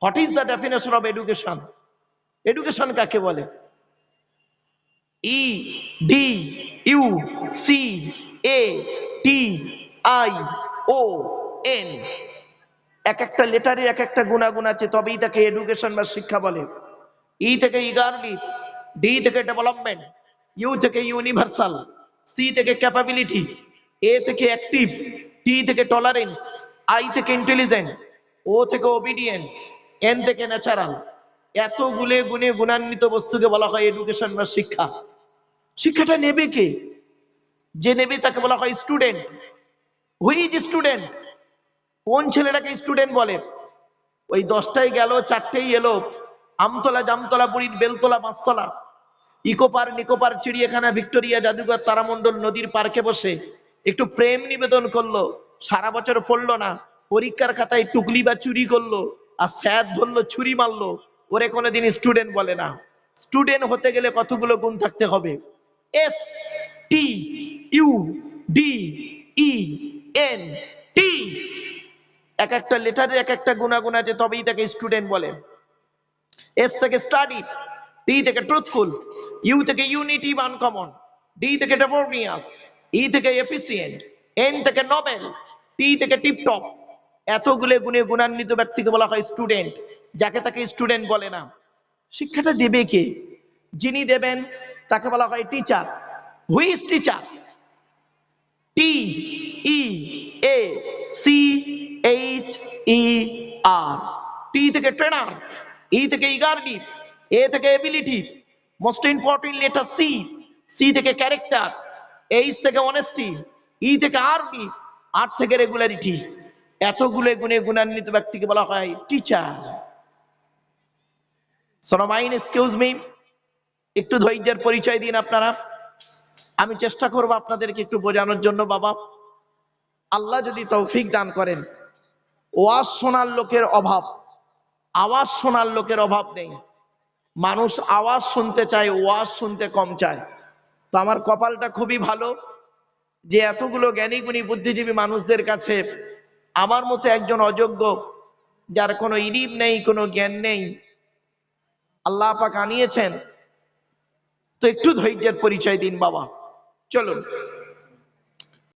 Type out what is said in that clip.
What is the definition of education? Education কাকে বলে? EDUCATION, এক একটা লেটারে এক একটা গুণাগুণ আছে, তবেই তাকে এডুকেশন বা শিক্ষা বলে। ই থেকে ইগারলি, ডি থেকে ডেভেলপমেন্ট, ইউ থেকে ইউনিভার্সাল, সি থেকে ক্যাপাবিলিটি, এ থেকে অ্যাক্টিভ, টি থেকে টলারেন্স, আই থেকে ইন্টেলিজেন্ট, ও থেকে ওবিডিয়েন্স, এন থেকে ন্যাচারাল। এতগুলো গুণে গুণান্বিত বস্তুকে বলা হয় এডুকেশন বা শিক্ষা। শিক্ষাটা নেবে কে? যে নেবে তাকে বলা হয় স্টুডেন্ট। Hui is student? কোন ছেলেটাকে স্টুডেন্ট বলে? ওই 10টায় গেল, 4টেই এলো, আমতলা জামতলা বুড়ির বেলতলা পাঁচতলা, ইকোপার নিকোপার চিড়িয়াখানা ভিক্টোরিয়া জাদুঘর তারামণ্ডল নদীর পার্কে বসে একটু প্রেম নিবেদন করলো, সারা বছর পড়লো না, পরীক্ষার খাতায় টুকলি বা চুরি করলো, আর স্যার ধরলো ছুরি মারলো, ওরে কোনোদিন স্টুডেন্ট বলে না। স্টুডেন্ট হতে গেলে কতগুলো গুণ থাকতে হবে? STUDENT, এক একটা লেটারে এক একটা গুণাগুণ আছে, তবেই তাকে স্টুডেন্ট বলে। এস থেকে স্টাডি, টি থেকে ট্রুথফুল, ইউ থেকে ইউনিটি বা আনকমন, ডি থেকে ডেভোনিয়াস, ই থেকে এফিসিয়েন্ট, এন থেকে নোবেল, টি থেকে টিপটপ। এতগুলো গুণে গুণান্বিত ব্যক্তিকে বলা হয় স্টুডেন্ট, যাকে তাকে স্টুডেন্ট বলে না। শিক্ষাটা দেবে কে? যিনি দেবেন তাকে বলা হয় teacher. Who is teacher? TEACHER, T থেকে ট্রেনার, ই থেকে ইগারলি, এ থেকে ability, most important letter C, C থেকে ক্যারেক্টার, এইচ থেকে অনেস্টি, ই থেকে আরবি, আর থেকে রেগুলারিটি। এতগুলো গুণে গুণান্বিত ব্যক্তিকে বলা হয় টিচার। সোনামাইন, এক্সকিউজ মি, একটু ধৈর্যের পরিচয় দিন আপনারা। আমি চেষ্টা করব আপনাদেরকে একটু বোঝানোর জন্য। বাবা, আল্লাহ যদি তৌফিক দান করেন, ওয়াজ শোনার লোকের অভাব, আওয়াজ শোনার লোকের অভাব নেই। মানুষ আওয়াজ শুনতে চায়, ওয়াজ শুনতে কম চায়। তো আমার কপালটা খুবই ভালো যে এতগুলো জ্ঞানী গুণী বুদ্ধিজীবী মানুষদের কাছে আমার মতো একজন অযোগ্য, যার কোনো ইলিম নেই, কোনো জ্ঞান নেই, আল্লাহ পাক আনিয়েছেন। তো একটু ধৈর্যের পরিচয় দিন বাবা। চলুন।